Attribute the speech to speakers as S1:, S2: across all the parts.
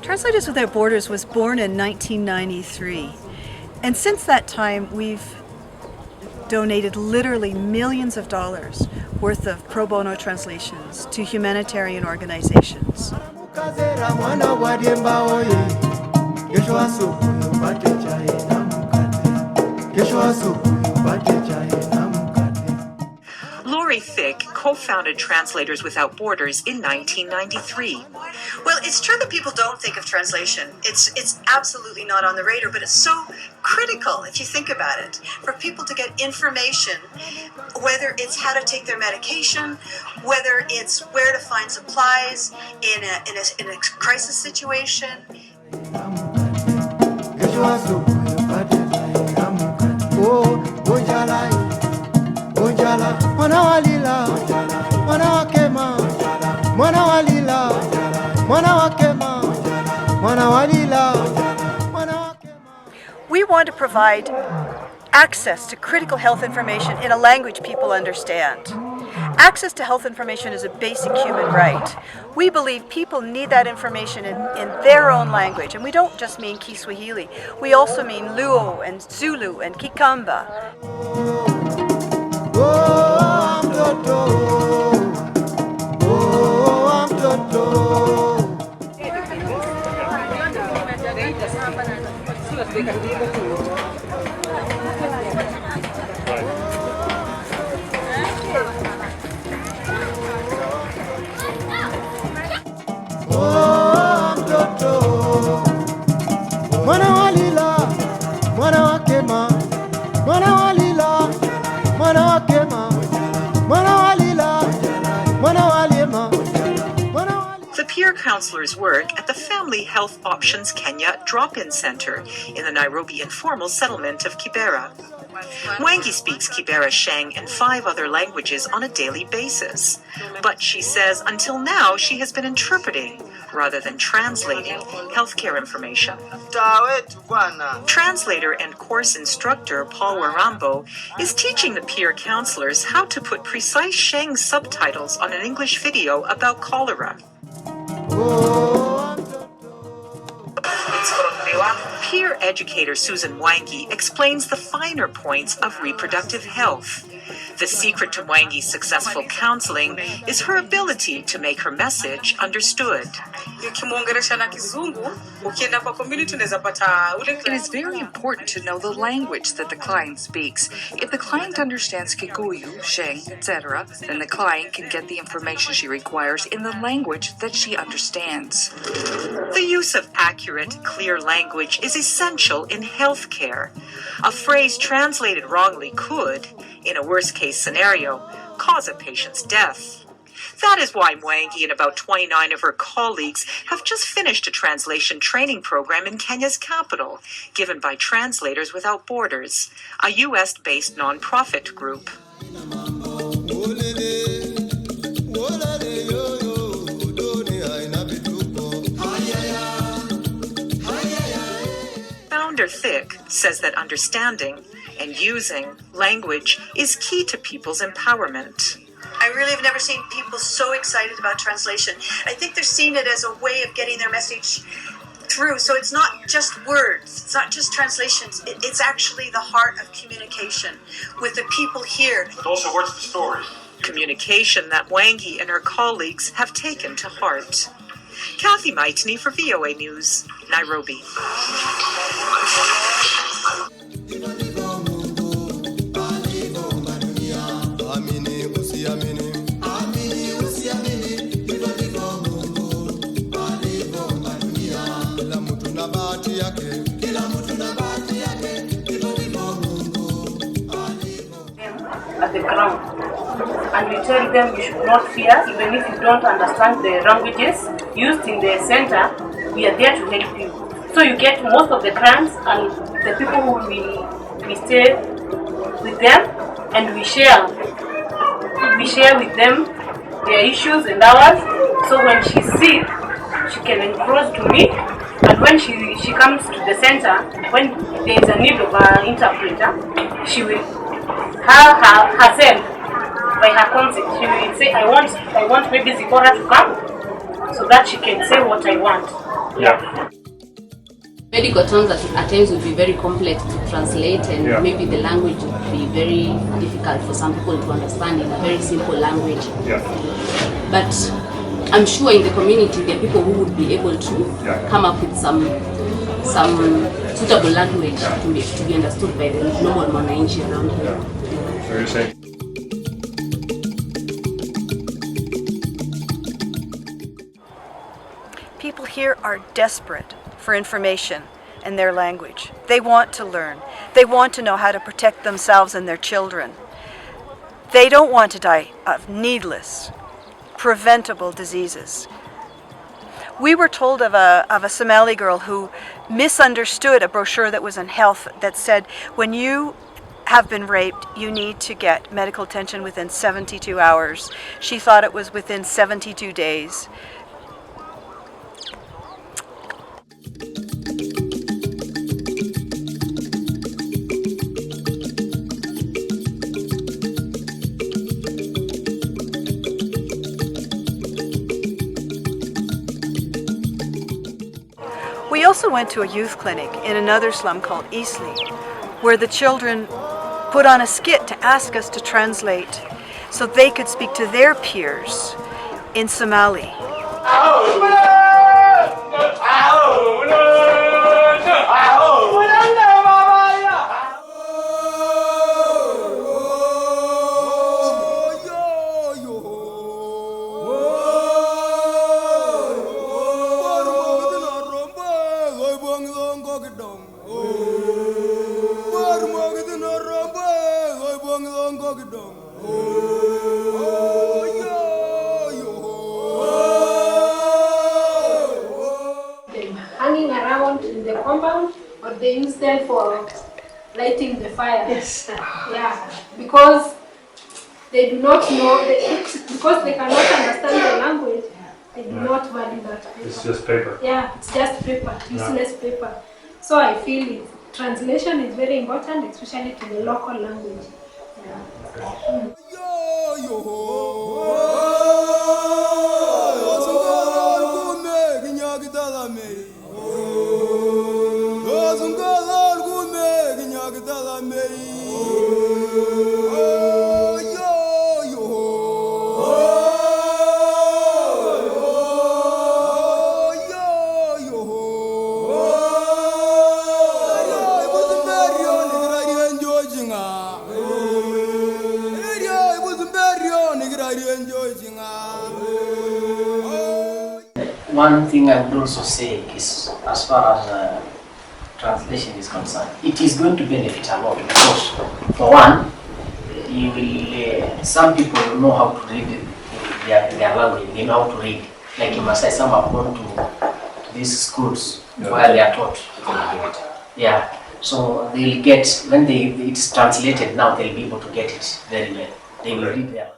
S1: Translators Without Borders was born in 1993. And since that time, we've donated literally millions of dollars worth of pro bono translations to humanitarian organizations.
S2: Lori Thicke co-founded Translators Without Borders in 1993.
S3: Well, it's true that people don't think of translation. It's absolutely not on the radar, but it's so critical if you think about it. For people to get information, whether it's how to take their medication, whether it's where to find supplies in a crisis situation.
S1: We want to provide access to critical health information in a language people understand. Access to health information is a basic human right. We believe people need that information in their own language, and we don't just mean Kiswahili. We also mean Luo and Zulu and Kikamba.
S2: The peer counselors work at the Family Health Options Kenya Drop-In Center in the Nairobi informal settlement of Kibera. Mwangi speaks Kibera, Sheng, and 5 other languages on a daily basis. But she says until now she has been interpreting rather than translating healthcare information. Translator and course instructor Paul Warambo is teaching the peer counselors how to put precise Sheng subtitles on an English video about cholera. Peer educator Susan Mwangi explains the finer points of reproductive health. The secret to Mwangi's successful counseling is her ability to make her message understood.
S4: It is very important to know the language that the client speaks. If the client understands Kikuyu, Sheng, etc., then the client can get the information she requires in the language that she understands.
S2: The use of accurate, clear language is essential in healthcare. A phrase translated wrongly could, in a worst-case scenario, cause a patient's death. That is why Mwangi and about 29 of her colleagues have just finished a translation training program in Kenya's capital, given by Translators Without Borders, a US-based nonprofit group. Founder Thicke says that understanding and using language is key to people's empowerment.
S3: I really have never seen people so excited about translation. I think they're seeing it as a way of getting their message through. So it's not just words, it's not just translations, it's actually the heart of communication with the people here.
S5: But also, what's the story?
S2: Communication that Mwangi and her colleagues have taken to heart. Kathy Maitney for VOA News, Nairobi.
S6: At the ground, and we tell them you should not fear, even if you don't understand the languages used in the center. We are there to help you. So you get most of the grants, and the people who we stay with them, and we share with them their issues and ours. So when she's sick, she can encroach to me, and when she comes to the center, when there is a need of an interpreter, she will herself by her consent. She will say, I want maybe Zipporah to come so that she can say what I want. Yeah.
S5: Medical terms at times would be very complex to translate, and maybe the language would be very difficult for some people to understand in a very simple language. But I'm sure in the community there are people who would be able to come up with some suitable language to be understood by the normal mwananchi around here.
S7: So you're saying
S1: people here are desperate for information in their language. They want to learn. They want to know how to protect themselves and their children. They don't want to die of needless, preventable diseases. We were told of a Somali girl who misunderstood a brochure that was on health that said, when you have been raped, you need to get medical attention within 72 hours. She thought it was within 72 days. We also went to a youth clinic in another slum called Eastleigh, where the children put on a skit to ask us to translate so they could speak to their peers in Somali.
S8: Hanging around in the compound, or they use them for lighting the fire.
S6: Yes.
S8: Yeah, because they do not know, because they cannot understand the language, they do not value that paper.
S7: it's just paper.
S8: Yeah, it's just paper, useless paper. So I feel translation is very important, especially to the local language. Yeah.
S9: One thing I would also say is, as far as translation is concerned, it is going to benefit a lot because, for one, you will, some people know how to read their language, they know how to read. Like in Masai, some have gone to these schools where they are taught. Yeah, so they'll get, when it's translated now, they'll be able to get it very well. They will read there.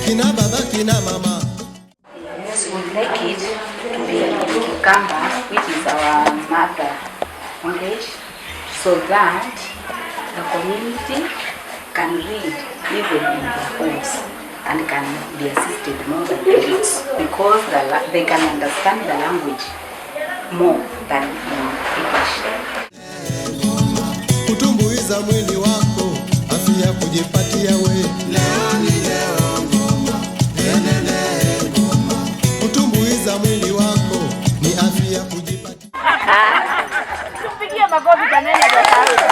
S7: kina baba kina mama.
S10: Yes, we'd like it to be in Kikamba, which is our mother language, so that the community can read even in their homes and can be assisted more than kids, because they can understand the language more than in English.
S7: Kutumbuiza mwili wako, afya kujipatia we. Leo ni leo ngoma, lelele ngoma. Kutumbuiza mwili wako, ni afya kujipatia.
S6: Tupigie makofi jamani kwa sauti.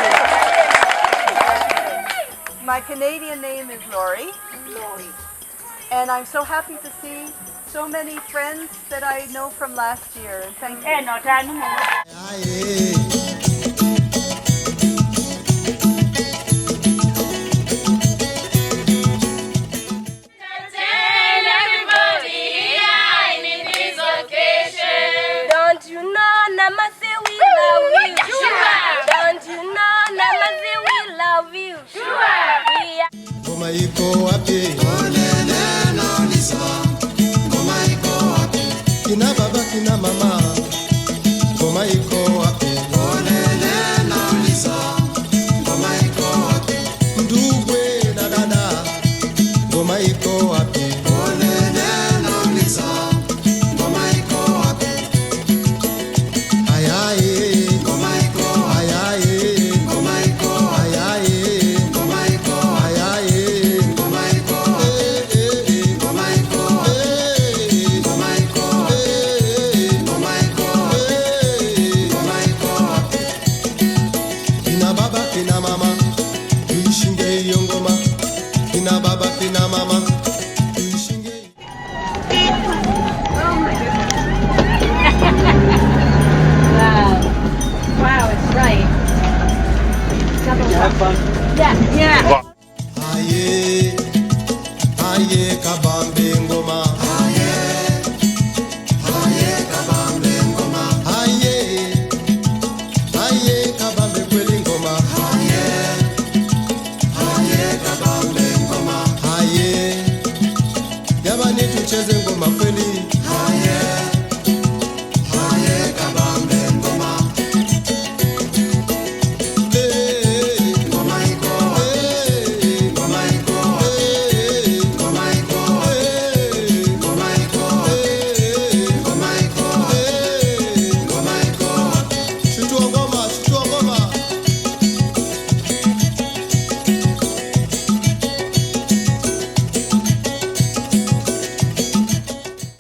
S1: My Canadian name is Lori. And I'm so happy to see so many friends that I know from last year. And thank you.
S11: Don't you know Namaste we love you? Sure. Don't you know Namaste we love you? Sure. We are
S7: Ngoma iko wapi? Olele no lisa. Ngoma iko wapi? Kina baba kina mama. Ngoma iko wapi? Olele no lisa. Ngoma iko wapi? Ndugwe na dada. Ngoma iko wapi? Olele no lisa. Ngoma iko wapi? Ayaye. Ngoma iko ayaye. Ngoma iko ayaye. Ngoma iko ayaye. Ngoma iko ngoma iko ngoma iko ngoma iko ngoma iko kina baba kina mama tuishinge hiyo ngoma kina baba kina mama tuishinge.
S11: wow, it's right.
S9: Did you have fun?
S11: Yeah.
S7: Aye aye kabambe ngoma